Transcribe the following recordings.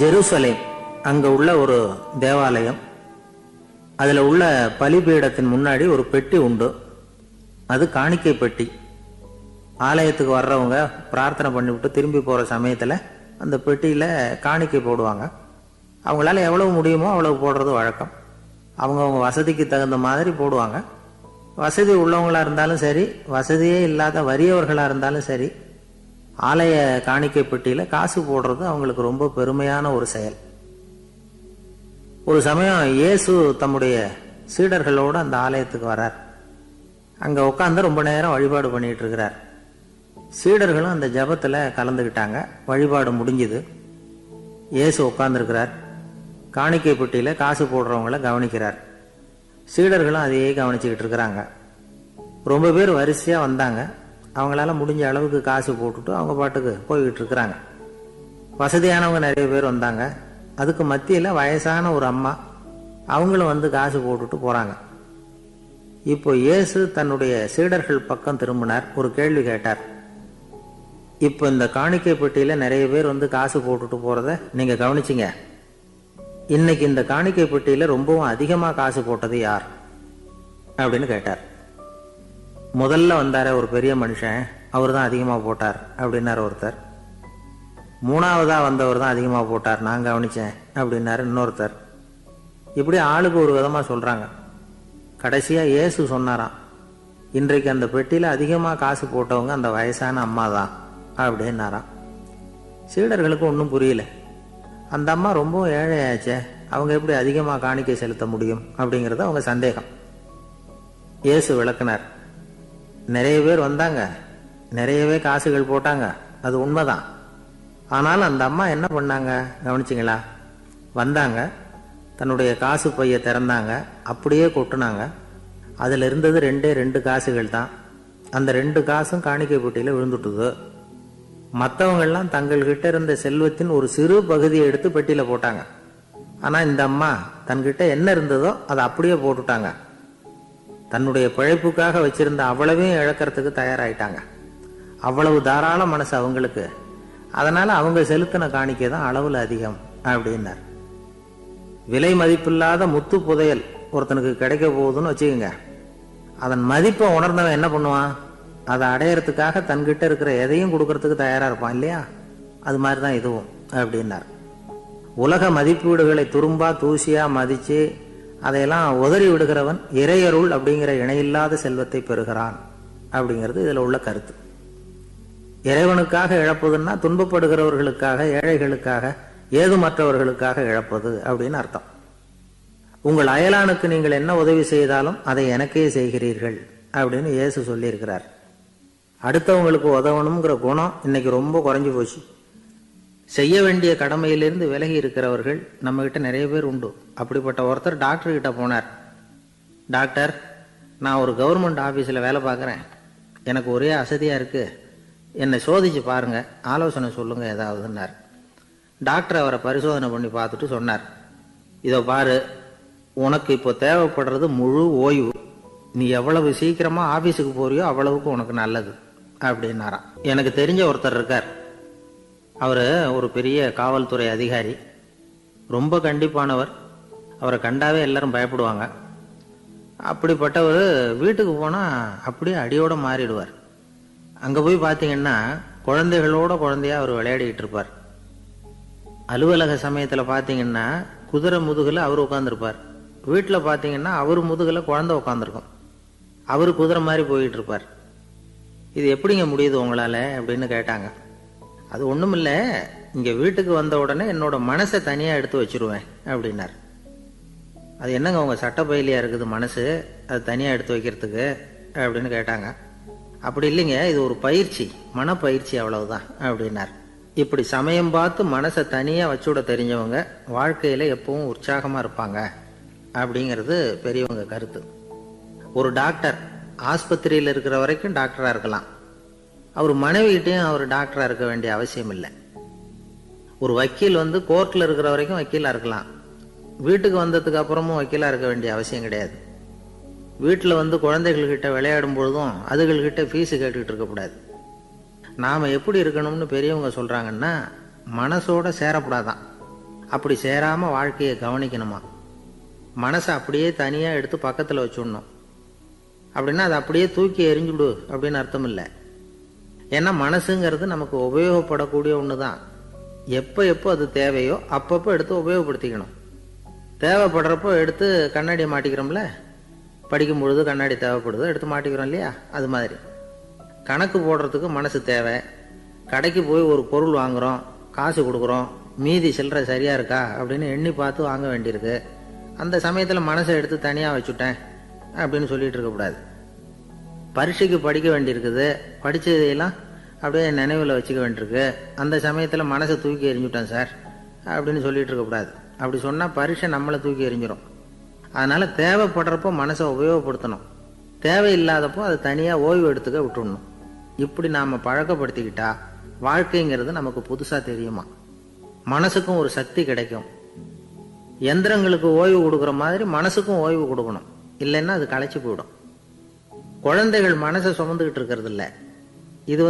Jerusalem அங்கே உள்ள ஒரு தேவாலயம். அதில் உள்ள பலிபீடத்தின் முன்னாடி ஒரு பெட்டி உண்டு. அது காணிக்கை பெட்டி. ஆலயத்துக்கு வர்றவங்க பிரார்த்தனை பண்ணிவிட்டு திரும்பி போகிற சமயத்தில் அந்த பெட்டியில் காணிக்கை போடுவாங்க. அவங்களால எவ்வளவு முடியுமோ அவ்வளவு போடுறது வழக்கம். அவங்கவுங்க வசதிக்கு தகுந்த மாதிரி போடுவாங்க. வசதி உள்ளவங்களாக இருந்தாலும் சரி, வசதியே இல்லாத வறியவர்களாக இருந்தாலும் சரி, ஆலய காணிக்கை பெட்டியில் காசு போடுறது அவங்களுக்கு ரொம்ப பெருமையான ஒரு செயல். ஒரு சமயம் இயேசு தம்முடைய சீடர்களோடு அந்த ஆலயத்துக்கு வர்றார். அங்கே உட்காந்து ரொம்ப நேரம் வழிபாடு பண்ணிட்டு இருக்கிறார். சீடர்களும் அந்த ஜபத்தில் கலந்துக்கிட்டாங்க. வழிபாடு முடிஞ்சுது. இயேசு உட்காந்துருக்கிறார். காணிக்கை பெட்டியில் காசு போடுறவங்கள கவனிக்கிறார். சீடர்களும் அதையே கவனிச்சுக்கிட்டு இருக்கிறாங்க. ரொம்ப பேர் வரிசையாக வந்தாங்க. அவங்களால முடிஞ்ச அளவுக்கு காசு போட்டுட்டு அவங்க பாட்டுக்கு போய்கிட்டு இருக்கிறாங்க. வசதியானவங்க நிறைய பேர் வந்தாங்க. அதுக்கு மத்தியில் வயசான ஒரு அம்மா, அவங்களும் வந்து காசு போட்டுட்டு போகிறாங்க. இப்போ இயேசு தன்னுடைய சீடர்கள் பக்கம் திரும்பினார். ஒரு கேள்வி கேட்டார். இப்போ இந்த காணிக்கை பெட்டியில் நிறைய பேர் வந்து காசு போட்டுட்டு போகிறத நீங்கள் கவனிச்சிங்க. இன்னைக்கு இந்த காணிக்கை பெட்டியில் ரொம்பவும் அதிகமாக காசு போட்டது யார் அப்படின்னு கேட்டார். முதல்ல வந்தார ஒரு பெரிய மனுஷன், அவர் தான் அதிகமாக போட்டார் அப்படின்னாரு ஒருத்தர். மூணாவதாக வந்தவர் தான் அதிகமாக போட்டார், நான் கவனித்தேன் அப்படின்னாரு இன்னொருத்தர். இப்படி ஆளுக்கு ஒரு விதமாக சொல்கிறாங்க. கடைசியாக இயேசு சொன்னாராம், இன்றைக்கு அந்த பெட்டியில் அதிகமாக காசு போட்டவங்க அந்த வயசான அம்மா தான் அப்படின்னாராம். சீடர்களுக்கு ஒன்றும் புரியல. அந்த அம்மா ரொம்ப ஏழையாச்சே, அவங்க எப்படி அதிகமாக காணிக்கை செலுத்த முடியும் அப்படிங்கிறது அவங்க சந்தேகம். இயேசு விளக்குனார். நிறைய பேர் வந்தாங்க, நிறையவே காசுகள் போட்டாங்க, அது உண்மைதான். ஆனாலும் அந்த அம்மா என்ன பண்ணாங்க கவனிச்சிங்களா? வந்தாங்க, தன்னுடைய காசு பையை திறந்தாங்க, அப்படியே கொட்டுனாங்க. அதில் இருந்தது ரெண்டு காசுகள் தான். அந்த 2 காசும் காணிக்கை பெட்டியில் விழுந்துட்டுது. மற்றவங்கள்லாம் தங்கள்கிட்ட இருந்த செல்வத்தின் ஒரு சிறு பகுதியை எடுத்து பெட்டியில் போட்டாங்க. ஆனால் இந்த அம்மா தன்கிட்ட என்ன இருந்ததோ அதை அப்படியே போட்டுட்டாங்க. தன்னுடைய பிழைப்புக்காக வச்சிருந்த அவ்வளவையும் இழக்கிறதுக்கு தயாராயிட்டாங்க. அவ்வளவு தாராள மனசு அவங்களுக்கு. அதனால அவங்க செலுத்தின காணிக்கை தான் அளவில் அதிகம் அப்படின்னார். விலை மதிப்பில்லாத முத்து புதையல் ஒருத்தனுக்கு கிடைக்க போகுதுன்னு வச்சுக்கோங்க. அதன் மதிப்பை உணர்ந்தவன் என்ன பண்ணுவான்? அதை அடையறதுக்காக தன்கிட்ட இருக்கிற எதையும் கொடுக்கறதுக்கு தயாராக இருப்பான் இல்லையா? அது மாதிரி தான் இதுவும் அப்படின்னார். உலக மதிப்பீடுகளை துரும்பா தூசியா மதித்து அதையெல்லாம் உதறி விடுகிறவன் இறையருள் அப்படிங்கிற இணையில்லாத செல்வத்தை பெறுகிறான் அப்படிங்கிறது இதில் உள்ள கருத்து. இறைவனுக்காக இழப்பதுன்னா துன்பப்படுகிறவர்களுக்காக, ஏழைகளுக்காக, ஏதுமற்றவர்களுக்காக இழப்பது அப்படின்னு அர்த்தம். உங்கள் அயலானுக்கு நீங்கள் என்ன உதவி செய்தாலும் அதை எனக்கே செய்கிறீர்கள் அப்படின்னு இயேசு சொல்லியிருக்கிறார். அடுத்தவங்களுக்கு உதவணுங்கிற குணம் இன்னைக்கு ரொம்ப குறைஞ்சி போச்சு. செய்ய வேண்டிய கடமையிலிருந்து விலகி இருக்கிறவர்கள் நம்மகிட்ட நிறைய பேர் உண்டு. அப்படிப்பட்ட ஒருத்தர் டாக்டர் கிட்ட போனார். டாக்டர், நான் ஒரு கவர்மெண்ட் ஆஃபீஸில் வேலை பார்க்குறேன், எனக்கு ஒரே அசதியாக இருக்குது, என்னை சோதிச்சு பாருங்க, ஆலோசனை சொல்லுங்க ஏதாவதுன்னார். டாக்டர் அவரை பரிசோதனை பண்ணி பார்த்துட்டு சொன்னார், இதோ பாரு, உனக்கு இப்போ தேவைப்படுறது முழு ஓய்வு. நீ எவ்வளவு சீக்கிரமா ஆபீஸுக்கு போறியோ அவ்வளவுக்கு உனக்கு நல்லது அப்படின்னாராம். எனக்கு தெரிஞ்ச ஒருத்தர் இருக்கார். அவர் ஒரு பெரிய காவல்துறை அதிகாரி, ரொம்ப கண்டிப்பானவர். அவரை கண்டாவே எல்லாரும் பயப்படுவாங்க. அப்படிப்பட்டவர் வீட்டுக்கு போனால் அப்படியே அடியோட மாறிடுவார். அங்கே போய் பார்த்தீங்கன்னா குழந்தைகளோட குழந்தையா அவர் விளையாடிக்கிட்டு இருப்பார். அலுவலக சமயத்தில் பார்த்தீங்கன்னா குதிரை முதுகில் அவர் உட்காந்துருப்பார். வீட்டில் பார்த்தீங்கன்னா அவர் முதுகில் குழந்தை உட்காந்துருக்கும். அவர் குதிரை மாதிரி போயிட்டு இருப்பார். இது எப்படிங்க முடியுது உங்களால் அப்படின்னு கேட்டாங்க. அது ஒன்றும் இல்லை, இங்கே வீட்டுக்கு வந்த உடனே என்னோட மனசை தனியாக எடுத்து வச்சிருவேன் அப்படின்னார். அது என்னங்க உங்கள் சட்டப்பயிலியாக இருக்குது மனசு, அது தனியாக எடுத்து வைக்கிறதுக்கு அப்படின்னு கேட்டாங்க. அப்படி இல்லைங்க, இது ஒரு பயிற்சி, மனப்பயிற்சி, அவ்வளவுதான் அப்படின்னார். இப்படி சமயம் பார்த்து மனசை தனியாக வச்சுவிட தெரிஞ்சவங்க வாழ்க்கையில் எப்பவும் உற்சாகமாக இருப்பாங்க அப்படிங்கிறது பெரியவங்க கருத்து. ஒரு டாக்டர் ஆஸ்பத்திரியில் இருக்கிற வரைக்கும் டாக்டராக இருக்கலாம். அவர் மனைவிகிட்டையும் அவர் டாக்டராக இருக்க வேண்டிய அவசியம் இல்லை. ஒரு வக்கீல் வந்து கோர்ட்டில் இருக்கிற வரைக்கும் வக்கீலாக இருக்கலாம். வீட்டுக்கு வந்ததுக்கு அப்புறமும் வக்கீலாக இருக்க வேண்டிய அவசியம் கிடையாது. வீட்டில் வந்து குழந்தைகள்கிட்ட விளையாடும் பொழுதும் அதுகள்கிட்ட ஃபீஸு கேட்டுக்கிட்டு இருக்கக்கூடாது. நாம் எப்படி இருக்கணும்னு பெரியவங்க சொல்கிறாங்கன்னா, மனசோட சேரப்படாதான், அப்படி சேராமல் வாழ்க்கையை கவனிக்கணுமா. மனசை அப்படியே தனியாக எடுத்து பக்கத்தில் வச்சுடணும். அப்படின்னா அதை அப்படியே தூக்கி எறிஞ்சுடு அப்படின்னு அர்த்தம் இல்லை. ஏன்னா மனசுங்கிறது நமக்கு உபயோகப்படக்கூடிய ஒன்று தான். எப்போ எப்போ அது தேவையோ அப்பப்போ எடுத்து உபயோகப்படுத்திக்கணும். தேவைப்படுறப்போ எடுத்து கண்ணாடியை மாட்டிக்கிறோம்ல, படிக்கும் பொழுது கண்ணாடி தேவைப்படுது எடுத்து மாட்டிக்கிறோம் இல்லையா, அது மாதிரி கணக்கு போடுறதுக்கு மனசு தேவை. கடைக்கு போய் ஒரு பொருள் வாங்குகிறோம், காசு கொடுக்குறோம், மீதி சில்லறை சரியாக இருக்கா அப்படின்னு எண்ணி பார்த்து வாங்க வேண்டியிருக்கு. அந்த சமயத்தில் மனசை எடுத்து தனியாக வச்சுட்டேன் அப்படின்னு சொல்லிட்டு இருக்கக்கூடாது. பரீட்சைக்கு படிக்க வேண்டியிருக்குது, படித்ததையெல்லாம் அப்படியே நினைவில் வச்சுக்க வேண்டியிருக்கு. அந்த சமயத்தில் மனசை தூக்கி எறிஞ்சுட்டேன் சார் அப்படின்னு சொல்லிட்டு இருக்கக்கூடாது. அப்படி சொன்னால் பரீட்சை நம்மளை தூக்கி எறிஞ்சிடும். அதனால் தேவைப்படுறப்போ மனசை உபயோகப்படுத்தணும், தேவையில்லாதப்போ அதை தனியாக ஓய்வு எடுத்துக்க விட்டுடணும். இப்படி நாம் பழக்கப்படுத்திக்கிட்டா வாழ்க்கைங்கிறது நமக்கு புதுசாக தெரியுமா. மனசுக்கும் ஒரு சக்தி கிடைக்கும். எந்திரங்களுக்கு ஓய்வு கொடுக்குற மாதிரி மனசுக்கும் ஓய்வு கொடுக்கணும், இல்லைன்னா அது களைச்சி போயிடும். குழந்தைகள் மனசை சுமந்துக்கிட்டு இருக்கிறது இல்லை. இது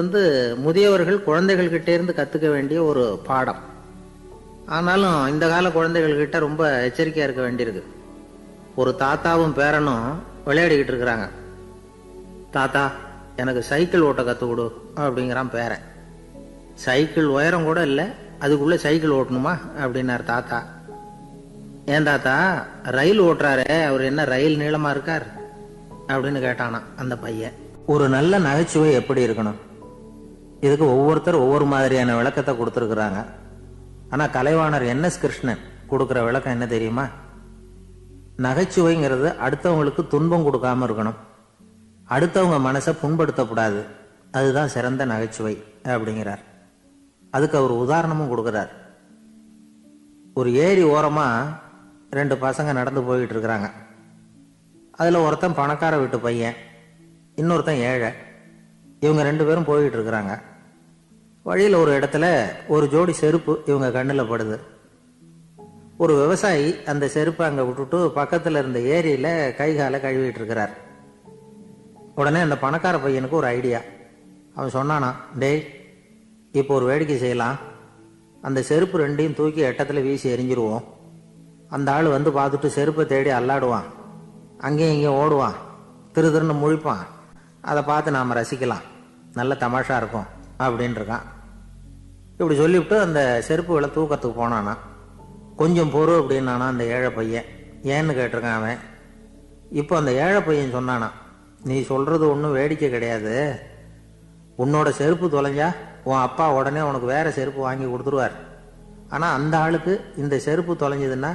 முதியவர்கள் குழந்தைகள்கிட்ட இருந்து கற்றுக்க வேண்டிய ஒரு பாடம். ஆனாலும் இந்த கால குழந்தைகள்கிட்ட ரொம்ப எச்சரிக்கையாக இருக்க வேண்டியிருக்கு. ஒரு தாத்தாவும் பேரனும் விளையாடிக்கிட்டு இருக்கிறாங்க. தாத்தா எனக்கு சைக்கிள் ஓட்ட கற்றுக் கொடு அப்படிங்கிறான் பேரன். சைக்கிள் உயரம் கூட இல்லை, அதுக்குள்ளே சைக்கிள் ஓட்டணுமா அப்படின்னார் தாத்தா. ஏன் தாத்தா, ரயில் ஓட்டுறாரே அவர் என்ன ரயில் நீளமாக இருக்கார் அப்படின்னு கேட்டானா அந்த பையன். ஒரு நல்ல நகைச்சுவை எப்படி இருக்கணும், இதுக்கு ஒவ்வொருத்தர் ஒவ்வொரு மாதிரியான விளக்கத்தை கொடுத்துருக்குறாங்க. ஆனால் கலைவாணர் என்எஸ் கிருஷ்ணன் கொடுக்குற விளக்கம் என்ன தெரியுமா? நகைச்சுவைங்கிறது அடுத்தவங்களுக்கு துன்பம் கொடுக்காம இருக்கணும், அடுத்தவங்க மனசை புண்படுத்தக்கூடாது, அதுதான் சிறந்த நகைச்சுவை அப்படிங்கிறார். அதுக்கு அவர் உதாரணமும் கொடுக்குறார். ஒரு ஏரி ஓரமாக 2 பசங்க நடந்து போய்கிட்டு இருக்கிறாங்க. அதில் ஒருத்தன் பணக்கார வீட்டு பையன், இன்னொருத்தன் ஏழை. இவங்க 2 பேரும் போய்கிட்டு இருக்கிறாங்க. வழியில் ஒரு இடத்துல ஒரு ஜோடி செருப்பு இவங்க கண்ணில் படுது. ஒரு விவசாயி அந்த செருப்பை அங்கே விட்டுட்டு பக்கத்தில் இருந்த ஏரியில் கை காலை கழுவிட்டு இருக்கிறார். உடனே அந்த பணக்கார பையனுக்கு ஒரு ஐடியா. அவன் சொன்னானா, டேய் இப்போ ஒரு வேடிக்கை செய்யலாம், அந்த செருப்பு 2ஐயும் தூக்கி எட்டத்தில் வீசி எரிஞ்சிருவோம். அந்த ஆள் பார்த்துட்டு செருப்பை தேடி அல்லாடுவான், அங்கேயும் இங்கேயும் ஓடுவான், திரு திருன்னு முழிப்பான். அதை பார்த்து நாம் ரசிக்கலாம், நல்ல தமாஷா இருக்கும் அப்படின்னு இருக்கான். இப்படி சொல்லிவிட்டு அந்த செருப்புகளை தூக்கத்துக்கு போனானா. கொஞ்சம் பொறு அப்படின்னானா அந்த ஏழை பையன். ஏன்னு கேட்டிருக்கான் அவன். இப்போ அந்த ஏழை பையன் சொன்னானா, நீ சொல்றது ஒன்றும் வேடிக்கை கிடையாது, உன்னோட செருப்பு தொலைஞ்சா உன் அப்பா உடனே உனக்கு வேற செருப்பு வாங்கி கொடுத்துருவார். ஆனால் அந்த ஆளுக்கு இந்த செருப்பு தொலைஞ்சதுன்னா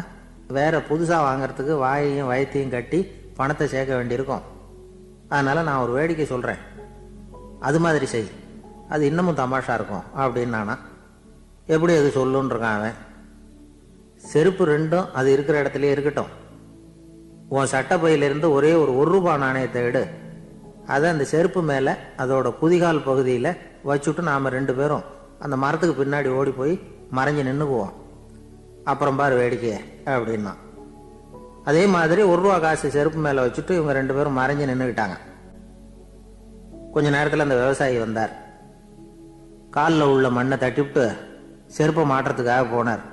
வேற புதுசாக வாங்கிறதுக்கு வாயையும் வயத்தையும் கட்டி பணத்தை சேர்க்க வேண்டியிருக்கும். அதனால் நான் ஒரு வேடிக்கை சொல்கிறேன், அது மாதிரி செய், அது இன்னமும் தமாஷா இருக்கும் அப்படின்னானா. எப்படி அது சொல்லுன்னு இருக்கான் அவன். செருப்பு 2ம் அது இருக்கிற இடத்துலயே இருக்கட்டும், உன் சட்டை பையிலிருந்து ஒரே ஒரு ரூபாய் நாணயத்தை எடு, அதை அந்த செருப்பு மேலே அதோட குதிகால் பகுதியில் வச்சுட்டு நாம் 2 பேரும் அந்த மரத்துக்கு பின்னாடி ஓடி போய் மறைஞ்சு நின்றுக்குவோம், அப்புறம் பாரு வேடிக்கையை அப்படின்னா. அதே மாதிரி ரூபா காசு செருப்பு மேலே வச்சுட்டு இவங்க 2 பேரும் மறைஞ்சு நின்றுக்கிட்டாங்க. கொஞ்ச நேரத்தில் அந்த விவசாயி வந்தார். காலில் உள்ள மண்ணை தட்டிவிட்டு செருப்பை மாட்டுறதுக்காக போனார்.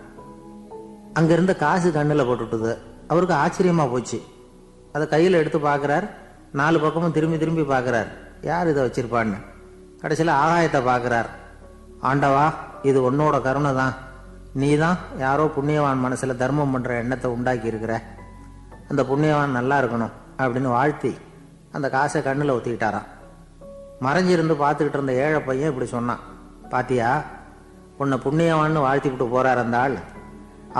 அங்கிருந்த காசு கண்ணில் போட்டுட்டுது. அவருக்கு ஆச்சரியமா போச்சு. அதை கையில் எடுத்து பார்க்குறார். 4 பக்கமும் திரும்பி திரும்பி பார்க்குறார், யார் இதை வச்சிருப்பான்னு. கடைசியில் ஆகாயத்தை பார்க்குறார். ஆண்டவா, இது உன்னோட கருணை தான், நீ தான் யாரோ புண்ணியவான் மனசில் தர்மம் பண்ணுற எண்ணத்தை உண்டாக்கி இருக்கிற, அந்த புண்ணியவான் நல்லா இருக்கணும் அப்படின்னு வாழ்த்தி அந்த காசை கண்ணில் ஊற்றிக்கிட்டாராம். மறைஞ்சிருந்து பார்த்துக்கிட்டு இருந்த ஏழை பையன் இப்படி சொன்னான், பாத்தியா உன்னை புண்ணியவான்னு வாழ்த்திவிட்டு போறார் அந்த ஆள்,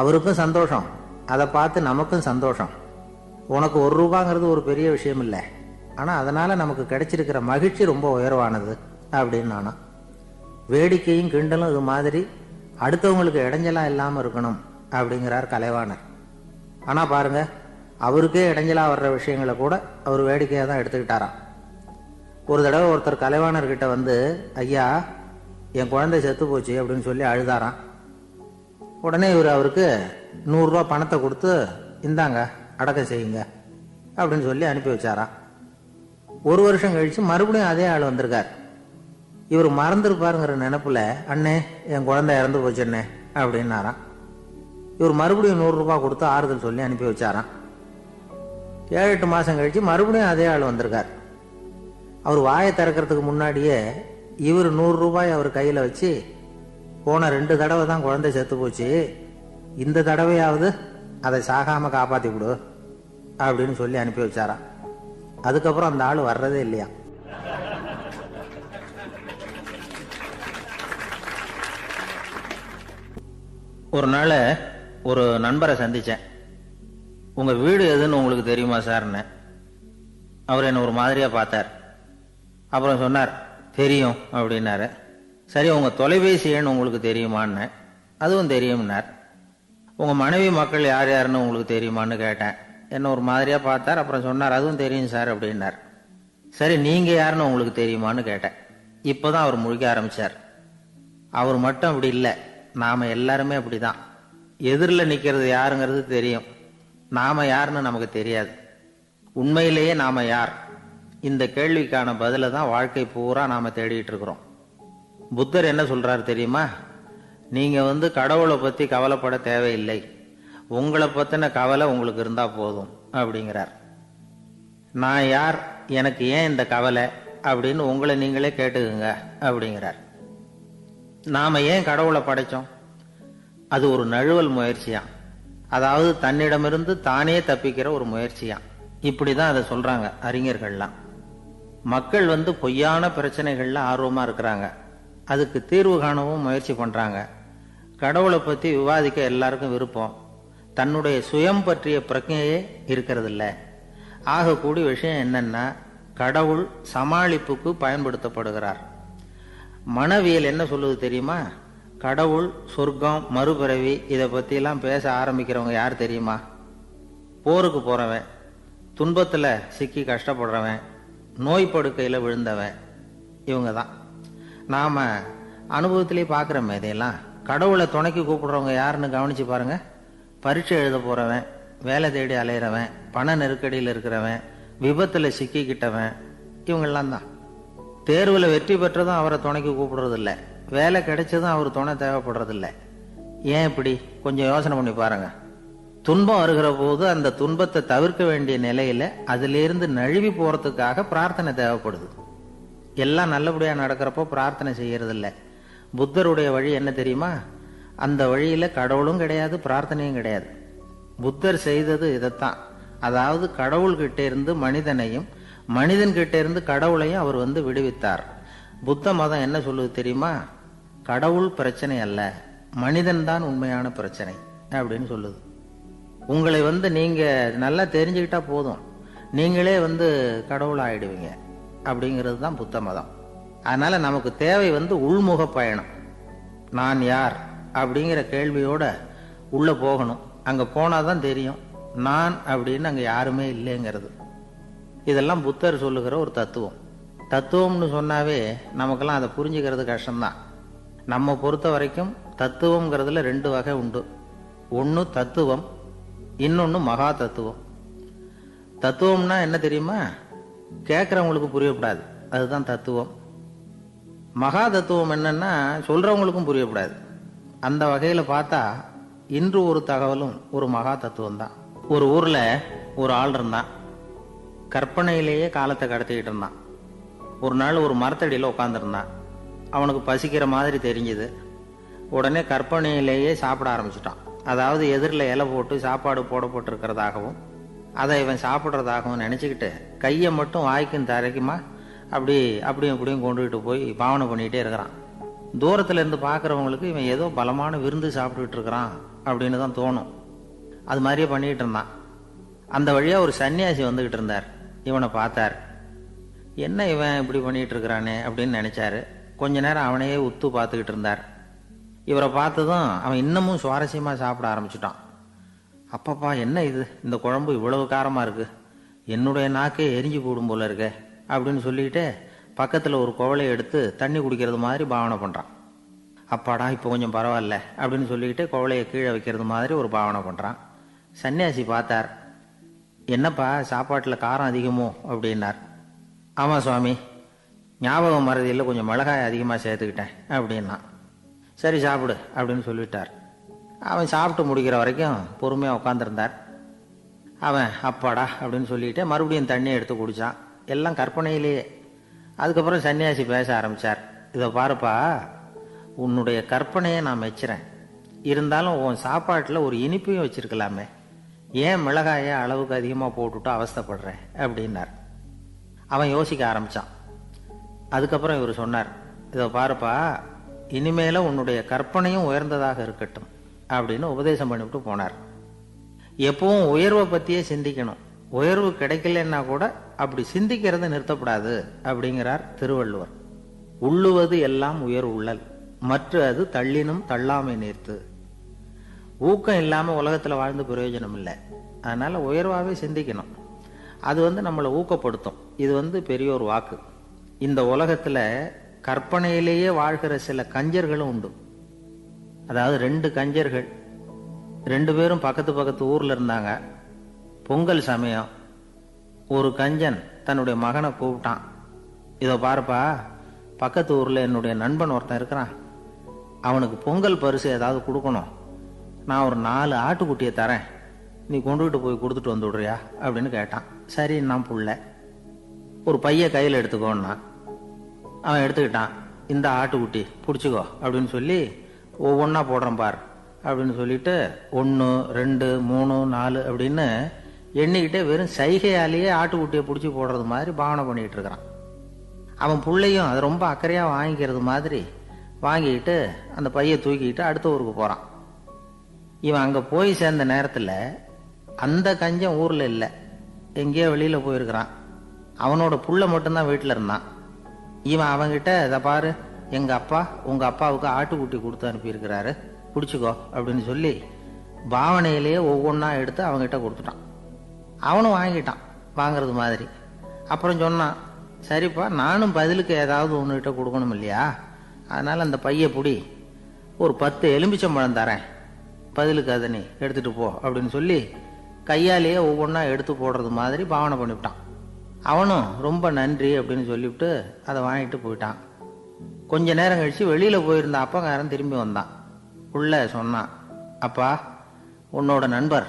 அவருக்கும் சந்தோஷம், அதை பார்த்து நமக்கும் சந்தோஷம். உனக்கு ரூபாங்கிறது ஒரு பெரிய விஷயம் இல்லை, ஆனால் அதனால் நமக்கு கிடைச்சிருக்கிற மகிழ்ச்சி ரொம்ப உயர்வானது அப்படின்னு நானா. வேடிக்கையும் கிண்டலும் இது மாதிரி அடுத்தவங்களுக்கு இடைஞ்சலா இல்லாமல் இருக்கணும் அப்படிங்கிறார் கலைவாணர். ஆனால் பாருங்க, அவருக்கே இடைஞ்சலா வர்ற விஷயங்களை கூட அவர் வேடிக்கையாக தான் எடுத்துக்கிட்டாராம். ஒரு தடவை ஒருத்தர் கலைவாணர்கிட்ட ஐயா என் குழந்தை செத்து போச்சு அப்படின்னு சொல்லி அழுதாராம். உடனே இவர் அவருக்கு 100 ரூபா பணத்தை கொடுத்து இந்தாங்க அடக்கம் செய்யுங்க அப்படின்னு சொல்லி அனுப்பி வச்சாராம். 1 வருஷம் கழிச்சு மறுபடியும் அதே ஆள் வந்திருக்கார். இவர் மறந்துருப்பாருங்கிற நினைப்புல, அண்ணே என் குழந்தை இறந்து போச்சுண்ணே அப்படின்னாராம். இவர் மறுபடியும் 100 ரூபாய் கொடுத்து ஆறுதல் சொல்லி அனுப்பி வச்சாராம். 7-8 மாதம் கழித்து மறுபடியும் அதே ஆள் வந்திருக்கார். அவர் வாயை திறக்கிறதுக்கு முன்னாடியே இவர் 100 ரூபாய் அவர் கையில் வச்சு, போன 2 தடவை தான் குழந்தை செத்து போச்சு, இந்த தடவையாவது அதை சாகாமல் காப்பாற்றி விடு அப்படின்னு சொல்லி அனுப்பி வச்சாராம். அதுக்கப்புறம் அந்த ஆள் வர்றதே இல்லையா. ஒரு நாள் ஒரு நண்பரை சந்தித்தேன். உங்கள் வீடு எதுன்னு உங்களுக்கு தெரியுமா சார்ன்னு. அவர் என்னை ஒரு மாதிரியாக பார்த்தார். அப்புறம் சொன்னார், தெரியும் அப்படின்னாரு. சரி, உங்கள் தொலைபேசி எண் உங்களுக்கு தெரியுமான்னு. அதுவும் தெரியும்னார். உங்கள் மனைவி மக்கள் யார் யாருன்னு உங்களுக்கு தெரியுமான்னு கேட்டேன். என்ன ஒரு மாதிரியாக பார்த்தார். அப்புறம் சொன்னார், அதுவும் தெரியும் சார் அப்படின்னார். சரி, நீங்கள் யாருன்னு உங்களுக்கு தெரியுமான்னு கேட்டேன். இப்போ தான் அவர் முழிக்க ஆரம்பித்தார். அவர் மட்டும் அப்படி இல்லை, நாம் எல்லாருமே அப்படி தான். எதிரில் நிற்கிறது யாருங்கிறது தெரியும், நாம் யாருன்னு நமக்கு தெரியாது. உண்மையிலேயே நாம் யார்? இந்த கேள்விக்கான பதிலை தான் வாழ்க்கை பூரா நாம் தேடிட்டு இருக்கிறோம். புத்தர் என்ன சொல்கிறார் தெரியுமா? நீங்கள் கடவுளை பற்றி கவலைப்பட தேவையில்லை, உங்களை பற்றின கவலை உங்களுக்கு இருந்தால் போதும் அப்படிங்கிறார். நான் யார், எனக்கு ஏன் இந்த கவலை அப்படின்னு உங்களை நீங்களே கேட்டுக்குங்க அப்படிங்கிறார். நாம் ஏன் கடவுளை படைச்சோம்? அது ஒரு நழுவல் முயற்சியாம். அதாவது தன்னிடமிருந்து தானே தப்பிக்கிற ஒரு முயற்சியாம். இப்படி தான் அதை சொல்கிறாங்க அறிஞர்கள்லாம். மக்கள் பொய்யான பிரச்சனைகளில் ஆர்வமாக இருக்கிறாங்க, அதுக்கு தீர்வு காணவும் முயற்சி பண்ணுறாங்க. கடவுளை பற்றி விவாதிக்க எல்லாருக்கும் விருப்பம், தன்னுடைய சுயம் பற்றிய பிரஜையே இருக்கிறதில்ல. ஆகக்கூடிய விஷயம் என்னன்னா, கடவுள் சமாளிப்புக்கு பயன்படுத்தப்படுகிறார். மனவியல் என்ன சொல்லுது தெரியுமா? கடவுள், சொர்க்கம், மறுபிறவி இதை பற்றிலாம் பேச ஆரம்பிக்கிறவங்க யார் தெரியுமா? போருக்கு போகிறவன், துன்பத்தில் சிக்கி கஷ்டப்படுறவன், நோய் படுக்கையில் விழுந்தவன், இவங்க தான். நாம் அனுபவத்திலே பார்க்குறோமே இதையெல்லாம். கடவுளை துணைக்கு கூப்பிடுறவங்க யாருன்னு கவனித்து பாருங்க. பரீட்சை எழுத போகிறவன், வேலை தேடி அலையிறவன், பண நெருக்கடியில் இருக்கிறவன், விபத்தில் சிக்கிக்கிட்டவன், இவங்கெல்லாம் தான். தேர்வில் வெற்றி பெற்றதும் அவரை துணைக்கு கூப்பிடுறதில்ல, வேலை கிடைச்சதும் அவர் துணை தேவைப்படுறதில்ல. ஏன் இப்படி? கொஞ்சம் யோசனை பண்ணி பாருங்க. துன்பம் வருகிற போது அந்த துன்பத்தை தவிர்க்க வேண்டிய நிலையில அதிலிருந்து நழுவி போறதுக்காக பிரார்த்தனை தேவைப்படுது. எல்லாம் நல்லபடியாக நடக்கிறப்போ பிரார்த்தனை செய்யறதில்ல. புத்தருடைய வழி என்ன தெரியுமா? அந்த வழியில கடவுளும் கிடையாது, பிரார்த்தனையும் கிடையாது. புத்தர் செய்தது இதைத்தான். அதாவது கடவுள்கிட்ட இருந்து மனிதனையும், மனிதன் கிட்ட இருந்து கடவுளையும் அவர் விடுவித்தார். புத்த மதம் என்ன சொல்லுது தெரியுமா? கடவுள் பிரச்சனை அல்ல, மனிதன் தான் உண்மையான பிரச்சனை அப்படின்னு சொல்லுது. உங்களை நீங்க நல்லா தெரிஞ்சுக்கிட்டா போதும், நீங்களே கடவுள் ஆயிடுவீங்க அப்படிங்கிறது தான் புத்த மதம். அதனால நமக்கு தேவை உள்முக பயணம். நான் யார் அப்படிங்கிற கேள்வியோட உள்ள போகணும். அங்க போனாதான் தெரியும் நான் அப்படின்னு அங்க யாருமே இல்லைங்கிறது. இதெல்லாம் புத்தர் சொல்லுகிற ஒரு தத்துவம். தத்துவம்னு சொன்னாவே நமக்கெல்லாம் அதை புரிஞ்சுக்கிறது கஷ்டம்தான். நம்ம பொறுத்த வரைக்கும் தத்துவம்ங்கிறதுல 2 வகை உண்டு. ஒன்று தத்துவம், இன்னொன்று மகா தத்துவம். தத்துவம்னா என்ன தெரியுமா? கேட்குறவங்களுக்கு புரியக்கூடாது, அதுதான் தத்துவம். மகா தத்துவம் என்னன்னா சொல்றவங்களுக்கும் புரியக்கூடாது. அந்த வகையில் பார்த்தா இன்று ஒரு தகவலும் ஒரு மகா தத்துவம் தான். ஒரு ஊர்ல ஒரு ஆள் இருந்தான். கற்பனையிலேயே காலத்தை கடத்திக்கிட்டு இருந்தான். ஒரு நாள் ஒரு மரத்தடியில் உட்காந்துருந்தான். அவனுக்கு பசிக்கிற மாதிரி தெரிஞ்சுது. உடனே கற்பனையிலேயே சாப்பிட ஆரம்பிச்சிட்டான். அதாவது எதிரில் இலை போட்டு சாப்பாடு போடப்பட்டிருக்கிறதாகவும் அதை இவன் சாப்பிட்றதாகவும் நினச்சிக்கிட்டு கையை மட்டும் வாய்க்கும் தரைக்குமா அப்படியும் இப்படியும் கொண்டுகிட்டு போய் பாவனை பண்ணிகிட்டே இருக்கிறான். தூரத்தில் இருந்து பார்க்குறவங்களுக்கு இவன் ஏதோ பலமான விருந்து சாப்பிட்டுக்கிட்டு இருக்கிறான் அப்படின்னு தான் தோணும். அது மாதிரியே பண்ணிக்கிட்டு இருந்தான். அந்த வழியாக ஒரு சன்னியாசி வந்துக்கிட்டு இருந்தார். இவனை பார்த்தார். என்ன இவன் இப்படி பண்ணிகிட்டு இருக்கிறானே அப்படின்னு நினச்சாரு. கொஞ்ச நேரம் அவனையே உத்து பார்த்துக்கிட்டு இருந்தார். இவரை பார்த்ததும் அவன் இன்னமும் சுவாரஸ்யமாக சாப்பிட ஆரம்பிச்சிட்டான். அப்பப்பா, என்ன இது, இந்த குழம்பு இவ்வளவு காரமாக இருக்கு, என்னுடைய நாக்கே எரிஞ்சு போடும் போல இருக்க அப்படின்னு சொல்லிக்கிட்டு பக்கத்தில் ஒரு குவளையை எடுத்து தண்ணி குடிக்கிறது மாதிரி பாவனை பண்ணுறான். அப்பாடா, இப்போ கொஞ்சம் பரவாயில்ல அப்படின்னு சொல்லிக்கிட்டு குவளையை கீழே வைக்கிறது மாதிரி ஒரு பாவனை பண்ணுறான். சன்னியாசி பார்த்தார். என்னப்பா, சாப்பாட்டில் காரம் அதிகமோ அப்படின்னார். ஆமாம் சுவாமி, ஞாபகம் மறதியில் கொஞ்சம் மிளகாய் அதிகமாக சேர்த்துக்கிட்டேன் அப்படின்னா. சரி சாப்பிடு அப்படின்னு சொல்லிட்டார். அவன் சாப்பிட்டு முடிக்கிற வரைக்கும் பொறுமையாக உட்காந்துருந்தார். அவன் அப்பாடா அப்படின்னு சொல்லிட்டு மறுபடியும் தண்ணியை எடுத்து குடித்தான். எல்லாம் கற்பனையிலேயே. அதுக்கப்புறம் சன்னியாசி பேச ஆரம்பித்தார். இதை பாருப்பா, உன்னுடைய கற்பனையை நான் மெச்சுறேன். இருந்தாலும் உன் சாப்பாட்டில் ஒரு இனிப்பையும் வச்சிருக்கலாமே, ஏன் மிளகாயை அளவுக்கு அதிகமாக போட்டுவிட்டு அவஸ்தைப்படுறேன் அப்படின்னார். அவன் யோசிக்க ஆரம்பித்தான். அதுக்கப்புறம் இவர் சொன்னார், இதை பாருப்பா, இனிமேல உன்னுடைய கற்பனையும் உயர்ந்ததாக இருக்கட்டும் அப்படின்னு உபதேசம் பண்ணிவிட்டு போனார். எப்பவும் உயர்வை பற்றியே சிந்திக்கணும். உயர்வு கிடைக்கலன்னா கூட அப்படி சிந்திக்கிறத நிறுத்தப்படாது அப்படிங்கிறார் திருவள்ளுவர். உள்ளுவது எல்லாம் உயர் உள்ளல், மற்ற அது தள்ளினும் தள்ளாமை நேர்த்து. ஊக்கம் இல்லாமல் உலகத்தில் வாழ்ந்து பிரயோஜனம் இல்லை. அதனால உயர்வாகவே சிந்திக்கணும். அது நம்மளை ஊக்கப்படுத்தும். இது பெரிய ஒரு வாக்கு. இந்த உலகத்தில் கற்பனையிலேயே வாழ்கிற சில கஞ்சர்களும் உண்டு. அதாவது 2 கஞ்சர்கள் 2 பேரும் பக்கத்து பக்கத்து ஊரில் இருந்தாங்க. பொங்கல் சமயம் ஒரு கஞ்சன் தன்னுடைய மகனை கூப்பிட்டான். இதை பாருப்பா, பக்கத்து ஊரில் என்னுடைய நண்பன் ஒருத்தன் இருக்கிறான். அவனுக்கு பொங்கல் பரிசு ஏதாவது கொடுக்கணும். நான் ஒரு 4 ஆட்டுக்குட்டியை தரேன், நீ கொண்டுகிட்டு போய் கொடுத்துட்டு வந்து விடுறியா அப்படின்னு கேட்டான். சரி, நான் புள்ள ஒரு பைய கையில் எடுத்துக்கோன்னா அவன் எடுத்துக்கிட்டான். இந்த ஆட்டுக்குட்டி பிடிச்சிக்கோ அப்படின்னு சொல்லி ஒவ்வொன்றா போடுறேன் பார் அப்படின்னு சொல்லிட்டு 1 2 3 4 அப்படின்னு எண்ணிக்கிட்டே வெறும் சைகையாலேயே ஆட்டுக்குட்டியை பிடிச்சி போடுறது மாதிரி பாவனை பண்ணிகிட்டு இருக்கிறான். அவன் பிள்ளையும் அது ரொம்ப அக்கறையாக வாங்கிக்கிறது மாதிரி வாங்கிக்கிட்டு அந்த பையை தூக்கிக்கிட்டு அடுத்த ஊருக்கு போகிறான். இவன் அங்கே போய் சேர்ந்த நேரத்தில் அந்த கஞ்சன் ஊரில் இல்லை, எங்கேயோ வெளியில் போயிருக்கிறான். அவனோட புள்ள மட்டும்தான் வீட்டில் இருந்தான். இவன் அவங்கிட்ட, இதை பாரு, எங்கள் அப்பா உங்கள் அப்பாவுக்கு ஆட்டுக்குட்டி கொடுத்து அனுப்பியிருக்கிறாரு, பிடிச்சிக்கோ அப்படின்னு சொல்லி பாவனையிலேயே ஒவ்வொன்றா எடுத்து அவங்ககிட்ட கொடுத்துட்டான். அவனும் வாங்கிட்டான் வாங்கிறது மாதிரி. அப்புறம் சொன்னான், சரிப்பா, நானும் பதிலுக்கு ஏதாவது ஒன்றுகிட்ட கொடுக்கணும் இல்லையா, அதனால் அந்த பைய பிடி, ஒரு 10 எலும்பிச்சம்பழம் தரேன், பதிலுக்கு அதை நீ எடுத்துகிட்டு போ அப்படின்னு சொல்லி கையாலேயே ஒவ்வொன்றா எடுத்து போடுறது மாதிரி பாவனை பண்ணிவிட்டான். அவனும் ரொம்ப நன்றி அப்படின்னு சொல்லிவிட்டு அதை வாங்கிட்டு போயிட்டான். கொஞ்ச நேரம் கழித்து வெளியில் போயிருந்த அப்பங்காரன் திரும்பி வந்தான். உள்ள சொன்னான், அப்பா, உன்னோட நண்பர்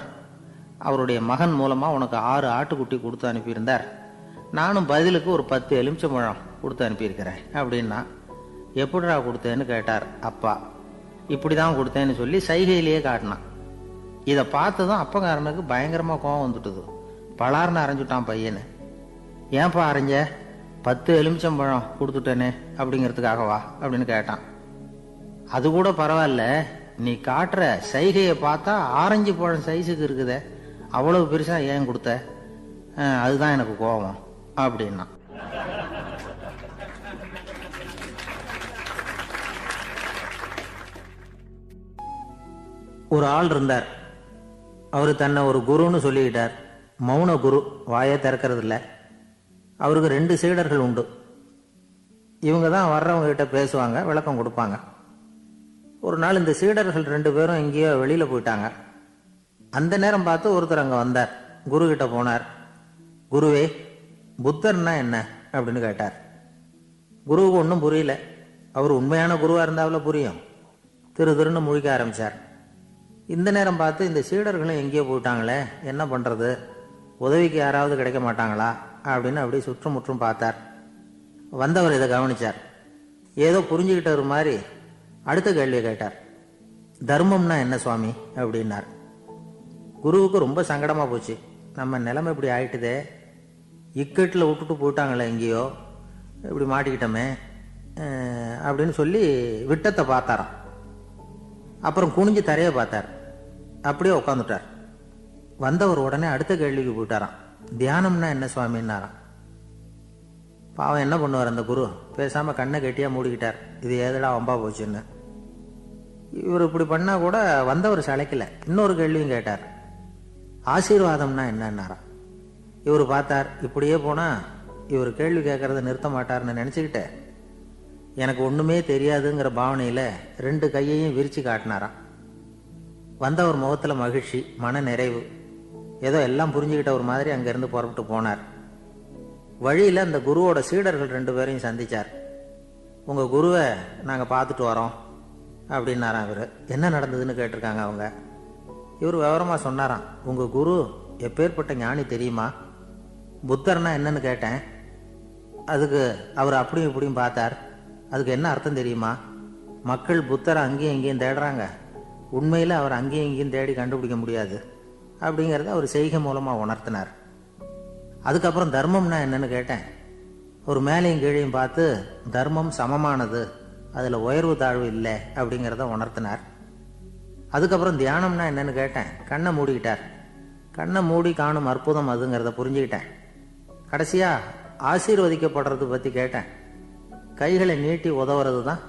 அவருடைய மகன் மூலமாக உனக்கு 6 ஆட்டுக்குட்டி கொடுத்து அனுப்பியிருந்தார், நானும் பதிலுக்கு ஒரு 10 எலுமிச்சம்பழம் கொடுத்து அனுப்பியிருக்கிறேன் அப்படின்னா. எப்படிடா கொடுத்தேன்னு கேட்டார் அப்பா. இப்படி தான் கொடுத்தேன்னு சொல்லி சைகையிலேயே காட்டினான். இதை பார்த்ததும் அப்பங்காரனுக்கு பயங்கரமாக கோவம் வந்துட்டுது. பலார்னு அரைஞ்சுட்டான் பையனு. ஏன்பா அரைஞ்ச? 10 எலுமிச்சம்பழம் கொடுத்துட்டேனே அப்படிங்கிறதுக்காகவா அப்படின்னு கேட்டான். அது கூட பரவாயில்ல, நீ காட்டுற சைகையை பார்த்தா ஆரஞ்சு பழம் சைஸுக்கு இருக்குதே, அவ்வளவு பெருசா ஏன் கொடுத்த? அதுதான் எனக்கு கோபம் அப்படின்னா. ஒரு ஆள் இருந்தார். அவரு தன்னை ஒரு குருன்னு சொல்லிக்கிட்டார். மௌன குரு, வாயை திறக்கிறது இல்லை. அவருக்கு 2 சீடர்கள் உண்டு. இவங்க தான் வர்றவங்க கிட்ட பேசுவாங்க, விளக்கம் கொடுப்பாங்க. ஒரு நாள் இந்த சீடர்கள் 2 பேரும் எங்கேயோ வெளியில போயிட்டாங்க. அந்த நேரம் பார்த்து ஒருத்தர் அங்கே வந்தார். குரு கிட்ட போனார். குருவே, புத்தர்னா என்ன அப்படின்னு கேட்டார். குருவுக்கு ஒன்றும் புரியல. அவர் உண்மையான குருவாக இருந்தாவில புரியும். திருன்னு முழிக்க ஆரம்பிச்சார். இந்த நேரம் பார்த்து இந்த சீடர்களும் எங்கேயோ போயிட்டாங்களே, என்ன பண்ணுறது, உதவிக்கு யாராவது கிடைக்க மாட்டாங்களா அப்படின்னு அப்படியே சுற்றுமுற்றும் பார்த்தார். வந்தவர் இதை கவனிச்சார். ஏதோ புரிஞ்சுக்கிட்டவர் மாதிரி அடுத்த கேள்வியை கேட்டார். தர்மம்னா என்ன சுவாமி அப்படின்னார். குருவுக்கு ரொம்ப சங்கடமாக போச்சு. நம்ம நிலைமை இப்படி ஆயிட்டுதே, இக்கட்டில் விட்டுட்டு போயிட்டாங்களே, எங்கேயோ இப்படி மாட்டிக்கிட்டோமே அப்படின்னு சொல்லி விட்டத்தை பார்த்தாராம். அப்புறம் குனிஞ்சு தரையை பார்த்தார். அப்படியே உட்காந்துட்டார். வந்தவர் உடனே அடுத்த கேள்விக்கு போயிட்டாராம். தியானம்னா என்ன சுவாமின்னாராம். பாவம் என்ன பண்ணுவார் அந்த குரு, பேசாமல் கண்ணை கெட்டியா மூடிக்கிட்டார். இது ஏதடா வம்பா போச்சுன்னு. இவர் இப்படி பண்ணா கூட வந்தவர் சளைக்கல. இன்னொரு கேள்வியும் கேட்டார். ஆசீர்வாதம்னா என்னன்னாராம். இவர் பார்த்தார். இப்படியே போனா இவர் கேள்வி கேட்கறத நிறுத்த மாட்டார்னு நினைச்சுக்கிட்டு எனக்கு ஒண்ணுமே தெரியாதுங்கிற பாவனையில 2 கையையும் விரிச்சு காட்டினாராம். வந்தவர் முகத்துல மகிழ்ச்சி, மன நிறைவு, ஏதோ எல்லாம் புரிஞ்சுக்கிட்ட ஒரு மாதிரி அங்கிருந்து புறப்பட்டு போனார். வழியில அந்த குருவோட சீடர்கள் 2 பேரையும் சந்திச்சார். உங்க குருவை நாங்க பார்த்துட்டு வரோம் அப்படின்னாராம். இவர் என்ன நடந்ததுன்னு கேட்டிருக்காங்க அவங்க. இவர் விவரமாக சொன்னாராம். உங்கள் குரு எப்பேற்பட்ட ஞானி தெரியுமா? புத்தர்னா என்னன்னு கேட்டேன். அதுக்கு அவர் அப்படியும் இப்படியும் பார்த்தார். அதுக்கு என்ன அர்த்தம் தெரியுமா? மக்கள் புத்தரை அங்கேயும் இங்கேயும் தேடுறாங்க, உண்மையில் அவர் அங்கேயும் இங்கேயும் தேடி கண்டுபிடிக்க முடியாது அப்படிங்கிறத அவர் செய்கை மூலமாக உணர்த்தினார். அதுக்கப்புறம் தர்மம்னா என்னன்னு கேட்டேன். ஒரு மேலையும் கீழையும் பார்த்து தர்மம் சமமானது, அதில் உயர்வு தாழ்வு இல்லை அப்படிங்கிறத உணர்த்தினார். அதுக்கப்புறம் தியானம்னா என்னன்னு கேட்டேன். கண்ணை மூடிக்கிட்டார். கண்ணை மூடி காணும் அற்புதம் அதுங்கிறத புரிஞ்சுக்கிட்டேன். கடைசியாக ஆசீர்வதிக்கப்படுறது பற்றி கேட்டேன். கைகளை நீட்டி உதவுறது தான்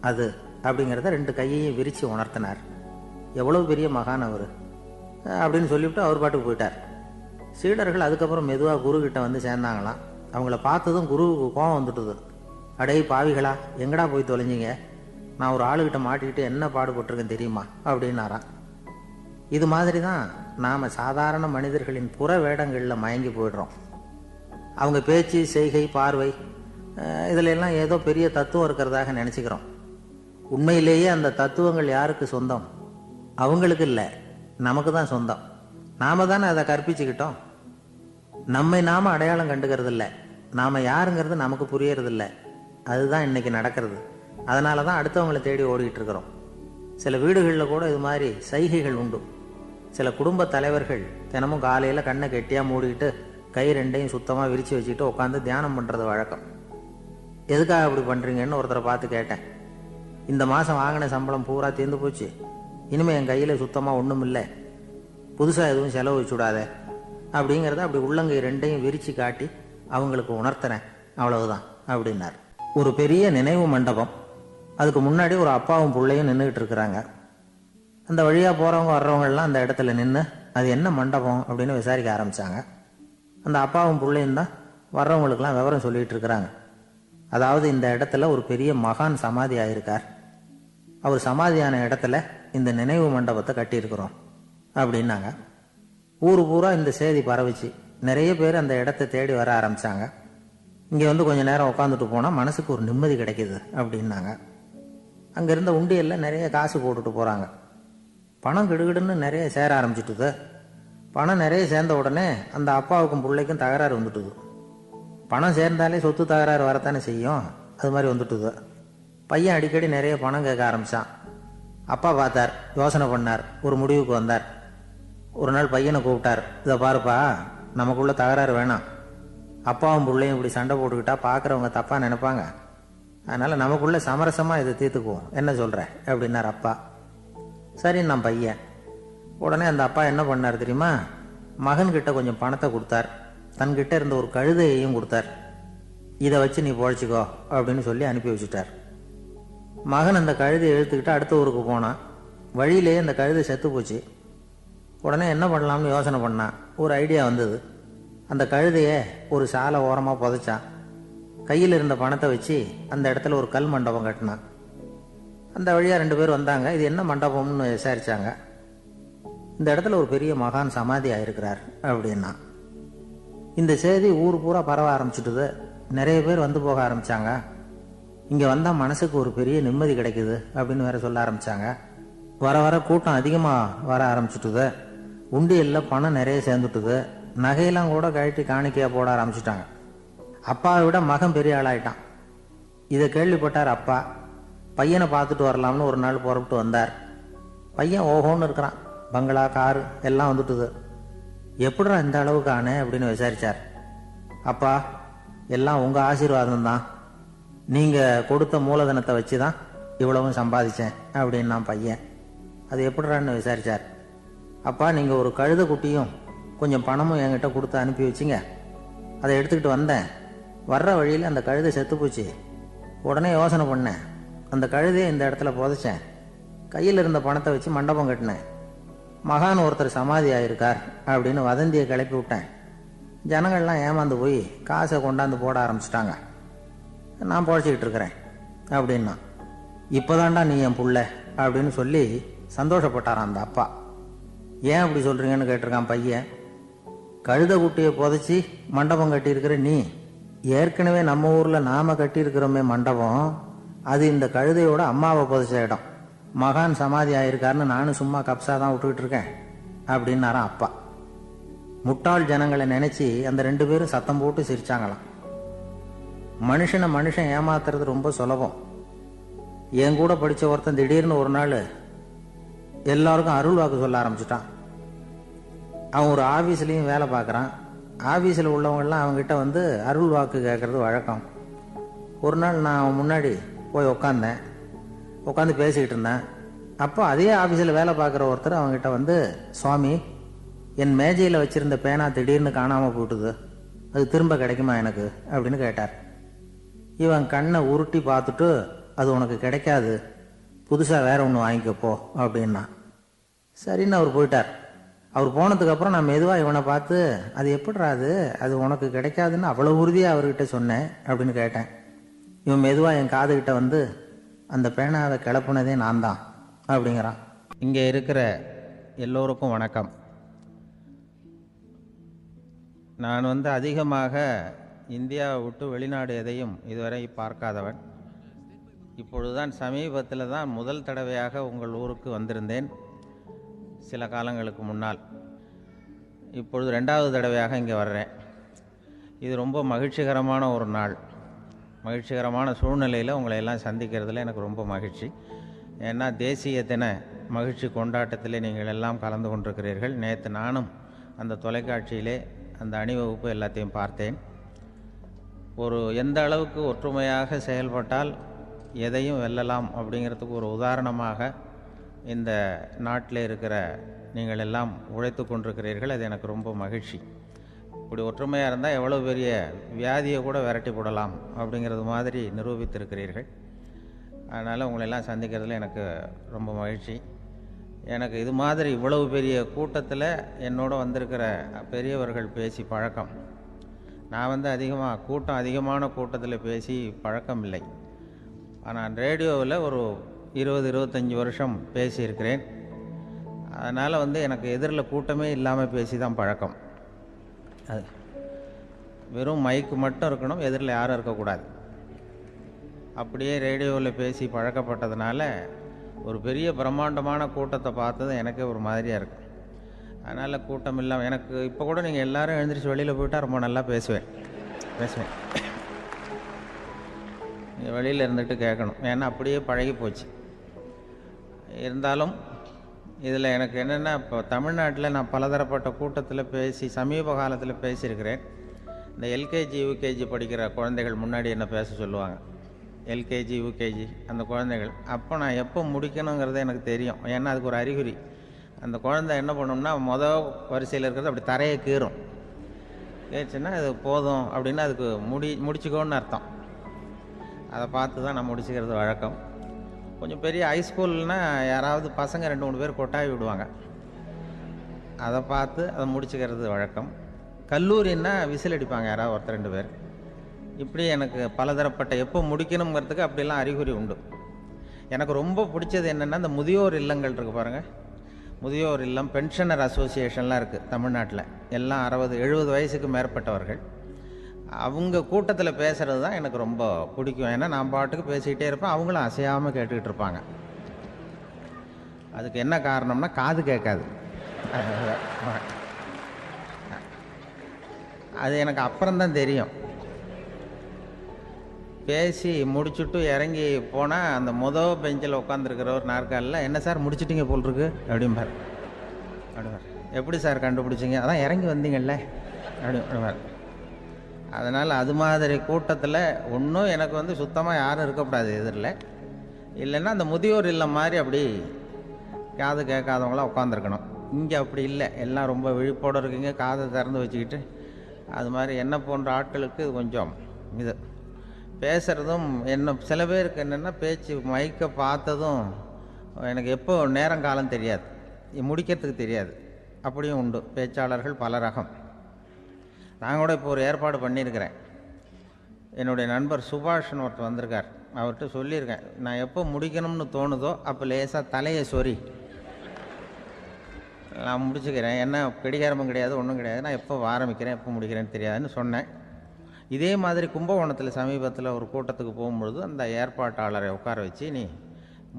அது அப்படிங்கிறத 2 கையையும் விரித்து உணர்த்தினார். எவ்வளோ பெரிய மகான் அவர் அப்படின்னு சொல்லிவிட்டு அவர் பாட்டுக்கு போயிட்டார். சீடர்கள் அதுக்கப்புறம் மெதுவாக குருக்கிட்ட வந்து சேர்ந்தாங்களாம். அவங்கள பார்த்ததும் குருவுக்கு கோபம் வந்துட்டுது. அடே பாவிகளா, எங்கடா போய் தொலைஞ்சிங்க? நான் ஒரு ஆளுகிட்ட மாட்டிக்கிட்டு என்ன பாடுபட்டிருக்கேன் தெரியுமா அப்படின்னாராம். இது மாதிரி தான் நாம் சாதாரண மனிதர்களின் புற வேடங்களில் மயங்கி போயிடுறோம். அவங்க பேச்சு, செய்கை, பார்வை இதில் எல்லாம் ஏதோ பெரிய தத்துவம் இருக்கிறதாக நினச்சிக்கிறோம். உண்மையிலேயே அந்த தத்துவங்கள் யாருக்கு சொந்தம்? அவங்களுக்கு இல்லை, நமக்கு தான் சொந்தம். நாம தானே அதை கற்பிச்சுக்கிட்டோம். நம்மை நாம அடையாளம் கண்டுக்கிறது இல்லை, நாம் யாருங்கிறது நமக்கு புரியறதில்லை. அதுதான் இன்னைக்கு நடக்கிறது. அதனால தான் அடுத்தவங்களை தேடி ஓடிக்கிட்டு இருக்கிறோம். சில வீடுகளில் கூட இது மாதிரி சைகைகள் உண்டு. சில குடும்ப தலைவர்கள் தினமும் காலையில் கண்ணை கெட்டியாக மூடிக்கிட்டு கை 2யும் சுத்தமாக விரித்து வச்சுக்கிட்டு உட்காந்து தியானம் பண்ணுறது வழக்கம். எதுக்காக அப்படி பண்ணுறீங்கன்னு ஒருத்தரை பார்த்து கேட்டேன். இந்த மாதம் வாங்கின சம்பளம் பூரா தீர்ந்து போச்சு, இனிமேல் என் கையில் சுத்தமாக ஒன்றும் இல்லை, புதுசாக எதுவும் செலவு வச்சுடாத அப்படிங்கிறத அப்படி உள்ளங்கை 2யும் விரித்து காட்டி அவங்களுக்கு உணர்த்துறேன், அவ்வளவுதான் அப்படின்னார். ஒரு பெரிய நினைவு மண்டபம். அதுக்கு முன்னாடி ஒரு அப்பாவும் பிள்ளையும் நின்றுக்கிட்டு இருக்கிறாங்க. அந்த வழியாக போகிறவங்க வர்றவங்கெல்லாம் அந்த இடத்துல நின்று அது என்ன மண்டபம் அப்படின்னு விசாரிக்க ஆரம்பித்தாங்க. அந்த அப்பாவும் பிள்ளையும் தான் வர்றவங்களுக்கெல்லாம் விவரம் சொல்லிகிட்டு இருக்கிறாங்க. அதாவது இந்த இடத்துல ஒரு பெரிய மகான் சமாதி ஆயிருக்கார், அவர் சமாதியான இடத்துல இந்த நினைவு மண்டபத்தை கட்டியிருக்கிறோம் அப்படின்னாங்க. ஊர் பூரா இந்த செய்தி பரவிச்சு. நிறைய பேர் அந்த இடத்த தேடி வர ஆரம்பித்தாங்க. இங்கே வந்து கொஞ்சம் நேரம் உட்காந்துட்டு போனால் மனசுக்கு ஒரு நிம்மதி கிடைக்கிது அப்படின்னாங்க. அங்கே இருந்த உண்டியலில் நிறைய காசு போட்டுட்டு போகிறாங்க. பணம் கிடுகிடுன்னு நிறைய சேர ஆரம்பிச்சுட்டுது. பணம் நிறைய சேர்ந்த உடனே அந்த அப்பாவுக்கும் பிள்ளைக்கும் தகராறு வந்துட்டுது. பணம் சேர்ந்தாலே சொத்து தகராறு வரத்தானே செய்யும், அது மாதிரி வந்துட்டுது. பையன் அடிக்கடி நிறைய பணம் கேட்க ஆரம்பித்தான். அப்பா பார்த்தார், யோசனை பண்ணார், ஒரு முடிவுக்கு வந்தார். ஒரு நாள் பையனை கூப்பிட்டார். இதை பாருப்பா, நமக்குள்ள தகராறு வேணாம். அப்பாவும் பிள்ளையும் இப்படி சண்டை போட்டுக்கிட்டா பார்க்குறவங்க தப்பாக நினைப்பாங்க. அதனால் நமக்குள்ள சமரசமாக இதை தீர்த்துக்குவோம், என்ன சொல்கிற அப்படின்னார் அப்பா. சரின்னு நான் பையன். உடனே அந்த அப்பா என்ன பண்ணார் தெரியுமா? மகன்கிட்ட கொஞ்சம் பணத்தை கொடுத்தார். தன்கிட்ட இருந்த ஒரு கழுதையையும் கொடுத்தார். இதை வச்சு நீ பொழைச்சிக்கோ அப்படின்னு சொல்லி அனுப்பி வச்சுட்டார். மகன் அந்த கழுதையை இழுத்துக்கிட்டு அடுத்த ஊருக்கு போனான். வழியிலேயே அந்த கழுதை செத்து போச்சு. உடனே என்ன பண்ணலாம்னு யோசனை பண்ணான். ஒரு ஐடியா வந்தது. அந்த கழுதையை ஒரு சாலை ஓரமாக புதைச்சான். கையில் இருந்த பணத்தை வச்சு அந்த இடத்துல ஒரு கல் மண்டபம் கட்டினான். அந்த வழியாக 2 பேர் வந்தாங்க. இது என்ன மண்டபம்னு விசாரித்தாங்க. இந்த இடத்துல ஒரு பெரிய மகான் சமாதி ஆயிருக்கிறார் அப்படின்னா. இந்த செய்தி ஊர் பூரா பரவ ஆரம்பிச்சுட்டுது. நிறைய பேர் வந்து போக ஆரம்பித்தாங்க. இங்கே வந்தால் மனசுக்கு ஒரு பெரிய நிம்மதி கிடைக்குது அப்படின்னு வேற சொல்ல ஆரம்பித்தாங்க. வர வர கூட்டம் அதிகமாக வர ஆரம்பிச்சுட்டுது. உண்டியலில் பணம் நிறைய சேர்ந்துட்டுது. நகையெல்லாம் கூட கழட்டி காணிக்கையாக போட ஆரம்பிச்சுட்டாங்க. அப்பாவை விட மகன் பெரிய ஆளாயிட்டான். இதை கேள்விப்பட்டார் அப்பா. பையனை பார்த்துட்டு வரலாம்னு ஒரு நாள் புறப்பட்டு வந்தார். பையன் ஓஹோன்னு இருக்கிறான். பங்களா, காரு எல்லாம் வந்துட்டுது. எப்படிடா இந்த அளவுக்கு ஆனே அப்படின்னு விசாரித்தார். அப்பா, எல்லாம் உங்கள் ஆசீர்வாதம் தான். நீங்கள் கொடுத்த மூலதனத்தை வச்சு தான் இவ்வளவும் சம்பாதிச்சேன் அப்படின்னு நான் பையன். அது எப்படிறான்னு விசாரித்தார். அப்பா, நீங்கள் ஒரு கழுதை குட்டியும் கொஞ்சம் பணமும் என்கிட்ட கொடுத்து அனுப்பி வச்சிங்க. அதை எடுத்துக்கிட்டு வந்தேன். வர்ற வழியில் அந்த கழுதை செத்து போச்சு. உடனே யோசனை பண்ணேன். அந்த கழுதையை இந்த இடத்துல புதைச்சேன். கையில் இருந்த பணத்தை வச்சு மண்டபம் கட்டினேன். மகான் ஒருத்தர் சமாதி ஆயிருக்கார் அப்படின்னு வதந்தியை கிளப்பி விட்டேன். ஜனங்கள்லாம் ஏமாந்து போய் காசை கொண்டாந்து போட ஆரம்பிச்சிட்டாங்க. நான் பொழைச்சிக்கிட்டு இருக்கிறேன் அப்படின்னா. இப்போதான்டா நீ என் புள்ள அப்படின்னு சொல்லி சந்தோஷப்பட்டாரான் அந்த அப்பா. ஏன் அப்படி சொல்கிறீங்கன்னு கேட்டிருக்கான் பையன். கழுதை குட்டியை புதைச்சி மண்டபம் கட்டியிருக்கிற நீ, ஏற்கனவே நம்ம ஊரில் நாம் கட்டியிருக்கிறோமே மண்டபம், அது இந்த கழுதையோட அம்மாவை புதைச்ச இடம். மகான் சமாதி ஆயிருக்காருன்னு நானும் சும்மா கப்ஸா தான் விட்டுக்கிட்டு இருக்கேன் அப்படின்னாராம் அப்பா. முட்டாள் ஜனங்களை நினைச்சு அந்த 2 பேரும் சத்தம் போட்டு சிரிச்சாங்களாம். மனுஷன் ஏமாத்துறது ரொம்ப சுலபம். என் கூட படிச்ச ஒருத்தன் திடீர்னு ஒரு நாள் எல்லாருக்கும் அருள் வாக்கு சொல்ல ஆரம்பிச்சுட்டான். அவன் ஒரு ஆபீஸ்லயும் வேலை பார்க்கறான். ஆபீஸில் உள்ளவங்கெல்லாம் அவங்ககிட்ட வந்து அருள் வாக்கு கேட்கறது வழக்கம். ஒரு நாள் நான் அவன் முன்னாடி போய் உட்காந்து பேசிக்கிட்டு இருந்தேன். அப்போ அதே ஆபீஸில் வேலை பார்க்குற ஒருத்தர் அவங்ககிட்ட வந்து, சுவாமி, என் மேஜையில் வச்சிருந்த பேனா திடீர்னு காணாமல் போயிட்டுது, அது திரும்ப கிடைக்குமா எனக்கு அப்படின்னு கேட்டார். இவன் கண்ணை உருட்டி பார்த்துட்டு, அது உனக்கு கிடைக்காது, புதுசாக வேற ஒன்று வாங்கிக்கப்போ அப்படின்னா. சரின்னு அவர் போயிட்டார். அவர் போனதுக்கப்புறம் நான் மெதுவாக இவனை பார்த்து, அது எப்படிடா அது உனக்கு கிடைக்காதுன்னு அவ்வளோ உறுதியாக அவர்கிட்ட சொன்னேன் அப்படின்னு கேட்டேன். இவன் மெதுவாக என் காதுகிட்ட வந்து, அந்த பேனாவை கிளப்புனதே நான் தான் அப்படிங்கிறான். இங்கே இருக்கிற எல்லோருக்கும் வணக்கம். நான் வந்து அதிகமாக இந்தியாவை விட்டு வெளிநாடு எதையும் இதுவரை பார்க்காதவன். இப்பொழுதுதான் சமீபத்தில் தான் முதல் தடவையாக உங்கள் ஊருக்கு வந்திருந்தேன், சில காலங்களுக்கு முன்னால். இப்பொழுது 2வது தடவையாக இங்கே வர்றேன். இது ரொம்ப மகிழ்ச்சிகரமான ஒரு நாள். மகிழ்ச்சிகரமான சூழ்நிலையில் உங்களை எல்லாம் சந்திக்கிறதுல எனக்கு ரொம்ப மகிழ்ச்சி. ஏன்னா தேசிய தின மகிழ்ச்சி கொண்டாட்டத்திலே நீங்கள் எல்லாம் கலந்து கொண்டிருக்கிறீர்கள். நேற்று நானும் அந்த தொலைக்காட்சியிலே அந்த அணிவகுப்பு எல்லாத்தையும் பார்த்தேன். எந்த அளவுக்கு ஒற்றுமையாக செயல்பட்டால் எதையும் வெல்லலாம் அப்படிங்கிறதுக்கு ஒரு உதாரணமாக இந்த நாட்டில் இருக்கிற நீங்கள் எல்லாம் உழைத்து கொண்டிருக்கிறீர்கள். அது எனக்கு ரொம்ப மகிழ்ச்சி. இப்படி ஒற்றுமையாக இருந்தால் எவ்வளோ பெரிய வியாதியை கூட விரட்டி போடலாம் அப்படிங்கிறது மாதிரி நிரூபித்திருக்கிறீர்கள். அதனால் உங்களெல்லாம் சந்திக்கிறதுல எனக்கு ரொம்ப மகிழ்ச்சி. எனக்கு இது மாதிரி இவ்வளவு பெரிய கூட்டத்தில் என்னோட வந்திருக்கிற பெரியவர்கள் பேசி பழக்கம். நான் வந்து அதிகமான கூட்டத்தில் பேசி பழக்கம் இல்லை. ஆனால் ரேடியோவில் ஒரு 20-25 வருஷம் பேசியிருக்கிறேன். அதனால் வந்து எனக்கு எதிரில் கூட்டமே இல்லாமல் பேசி தான் பழக்கம். அது வெறும் மைக்கு மட்டும் இருக்கணும், எதிரில் யாரும் இருக்கக்கூடாது. அப்படியே ரேடியோவில் பேசி பழக்கப்பட்டதுனால ஒரு பெரிய பிரம்மாண்டமான கூட்டத்தை பார்த்தது எனக்கே ஒரு மாதிரியாக இருக்கும். அதனால் கூட்டம் இல்லாமல் எனக்கு இப்போ கூட நீங்கள் எல்லோரும் எழுந்திரிச்சு வெளியில் போயிட்டால் ரொம்ப நல்லா பேசுவேன். நீங்கள் வெளியில் இருந்துட்டு கேட்கணும், ஏன்னா அப்படியே பழகி போச்சு. இருந்தாலும் இதில் எனக்கு என்னென்னா, இப்போ தமிழ்நாட்டில் நான் பலதரப்பட்ட கூட்டத்தில் பேசி சமீப காலத்தில் பேசியிருக்கிறேன். இந்த எல்கேஜி யூகேஜி படிக்கிற குழந்தைகள் முன்னாடி என்ன பேச சொல்லுவாங்க, எல்கேஜி யூகேஜி அந்த குழந்தைகள். அப்போ நான் எப்போ முடிக்கணுங்கிறது எனக்கு தெரியும். ஏன்னா அதுக்கு ஒரு அறிகுறி. அந்த குழந்தை என்ன பண்ணணும்னா மொதல் வரிசையில் இருக்கிறது அப்படி தரையை கீறும். கேச்சுன்னா அது போதும் அப்படின்னு அதுக்கு முடிச்சுக்கோன்னு அர்த்தம். அதை பார்த்து தான் நான் முடிச்சுக்கிறது வழக்கம். கொஞ்சம் பெரிய ஹைஸ்கூல்னால் யாராவது பசங்க 2-3 பேர் கொட்டாய் விடுவாங்க, அதை பார்த்து அதை முடிச்சுக்கிறது வழக்கம். கல்லூரின்னா விசில் அடிப்பாங்க யாராவது 1-2 பேர். இப்படி எனக்கு பலதரப்பட்ட எப்போ முடிக்கணுங்கிறதுக்கு அப்படிலாம் அறிகுறி உண்டு. எனக்கு ரொம்ப பிடிச்சது என்னென்னா, இந்த முதியோர் இல்லங்கள் இருக்குது பாருங்கள். முதியோர் இல்லம், பென்ஷனர் அசோசியேஷன்லாம் இருக்குது தமிழ்நாட்டில். எல்லாம் 60-70 வயசுக்கு மேற்பட்டவர்கள். அவங்க கூட்டத்தில் பேசுகிறது தான் எனக்கு ரொம்ப பிடிக்கும். ஏன்னா நான் பாட்டுக்கு பேசிக்கிட்டே இருப்பேன், அவங்களும் அசையாமல் கேட்டுக்கிட்டு இருப்பாங்க. அதுக்கு என்ன காரணம்னா, காது கேட்காது. அது எனக்கு அப்புறம்தான் தெரியும். பேசி முடிச்சுட்டு இறங்கி போனால் அந்த பெஞ்சில் உட்காந்துருக்கிற ஒரு நாற்காலில், என்ன சார் முடிச்சிட்டிங்க போல் இருக்கு அப்படிம்பார். எப்படி சார் கண்டுபிடிச்சிங்க? அதான் இறங்கி வந்தீங்கல்ல அப்படிம்பார். அதனால் அது மாதிரி கூட்டத்தில் ஒன்றும் எனக்கு வந்து சுத்தமாக யாரும் இருக்கக்கூடாது எதிரில். இல்லைன்னா அந்த முதியோர் இல்லம் மாதிரி அப்படி காது கேட்காதவங்களாம் உட்காந்துருக்கணும். இங்கே அப்படி இல்லை, எல்லாம் ரொம்ப விழிப்போடு இருக்குங்க, காதை திறந்து வச்சுக்கிட்டு. அது மாதிரி என்ன போன்ற ஆட்களுக்கு கொஞ்சம் இது பேசுகிறதும் என்ன, சில பேருக்கு என்னென்னா பேச்சு மைக்கை பார்த்ததும் எனக்கு எப்போ நேரங்காலம் தெரியாது, முடிக்கிறதுக்கு தெரியாது. அப்படியும் உண்டு பேச்சாளர்கள் பல ரகம். நான் கூட இப்போ ஒரு ஏற்பாடு பண்ணியிருக்கிறேன். என்னுடைய நண்பர் சுபாஷ்னு ஒருத்தர் வந்திருக்கார். அவர்கிட்ட சொல்லியிருக்கேன், நான் எப்போ முடிக்கணும்னு தோணுதோ அப்போ லேசாக தலையை சொறி நான் முடிச்சுக்கிறேன். என்ன கடிகாரமும் கிடையாது, ஒன்றும் கிடையாது, நான் எப்போ ஆரம்பிக்கிறேன் எப்போ முடிக்கிறேன்னு தெரியாதுன்னு சொன்னேன். இதே மாதிரி கும்பகோணத்தில் சமீபத்தில் ஒரு கூட்டத்துக்கு போகும்பொழுது அந்த ஏற்பாட்டாளரை உட்கார வச்சு, நீ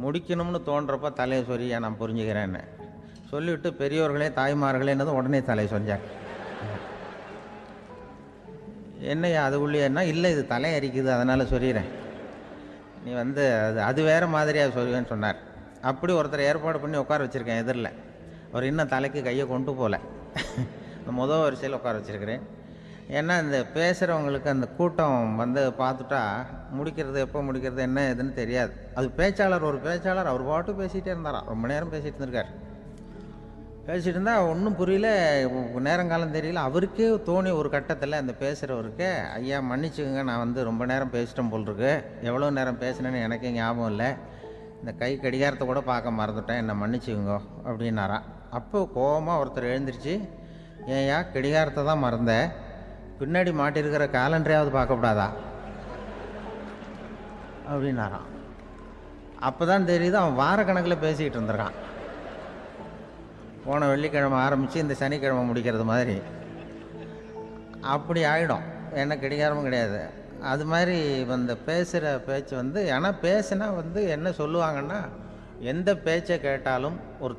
முடிக்கணும்னு தோன்றப்ப தலையை சொரியா நான் புரிஞ்சுக்கிறேன்னு சொல்லிவிட்டு பெரியோர்களே தாய்மார்களேன்னதும் உடனே தலையை சொரிஞ்சாங்க. என்னையா அது உள்ளேன்னா, இல்லை இது தலை அரிக்குது அதனால் சொல்லிடுறேன், நீ அது வேறு மாதிரியாக சொல்லுவேன்னு சொன்னார். அப்படி ஒருத்தர் ஏற்பாடு பண்ணி உட்கார வச்சுருக்கேன் எதிரில். அவர் இன்னும் தலைக்கு கையை கொண்டு போகல, முதல் வரிசையில் உட்கார வச்சுருக்கிறேன். ஏன்னா இந்த பேசுகிறவங்களுக்கு அந்த கூட்டம் பார்த்துட்டா முடிக்கிறது எப்போ முடிக்கிறது என்ன எதுன்னு தெரியாது. அது ஒரு பேச்சாளர் அவர் பாட்டு பேசிகிட்டே இருந்தாராம், ரொம்ப நேரம் பேசிகிட்டு இருந்திருக்கார். பேசிகிட்டு இருந்தால் ஒன்றும் புரியல, நேரங்காலம் தெரியல. அவருக்கே தோணி ஒரு கட்டத்தில் அந்த பேசுகிறவருக்கு, ஐயா மன்னிச்சுக்கோங்க, நான் ரொம்ப நேரம் பேசிட்டேன் போல் இருக்கு, எவ்வளோ நேரம் பேசினேன்னு எனக்கே ஞாபகம் இல்லை, இந்த கை கடிகாரத்தை கூட பார்க்க மறந்துட்டேன், என்னை மன்னிச்சுக்கோங்க அப்படின்னாராம். அப்போ கோபமாக ஒருத்தர் எழுந்திரிச்சு, ஏன்யா கடிகாரத்தை தான் மறந்தேன், பின்னாடி மாட்டிருக்கிற காலண்டரையாவது பார்க்கக்கூடாதா அப்படின்னாராம். அப்போ தான் தெரியுது அவன் வாரக்கணக்கில் பேசிக்கிட்டு இருந்திருக்கான். போன வெள்ளிக்கிழமை ஆரம்பித்து இந்த சனிக்கிழமை முடிக்கிறது மாதிரி அப்படி ஆகிடும். ஏன்னா கடிகாரமும் கிடையாது. அது மாதிரி பேசுகிற பேச்சு ஆனால் பேசுனா என்ன சொல்லுவாங்கன்னா, எந்த பேச்சை கேட்டாலும் ஒரு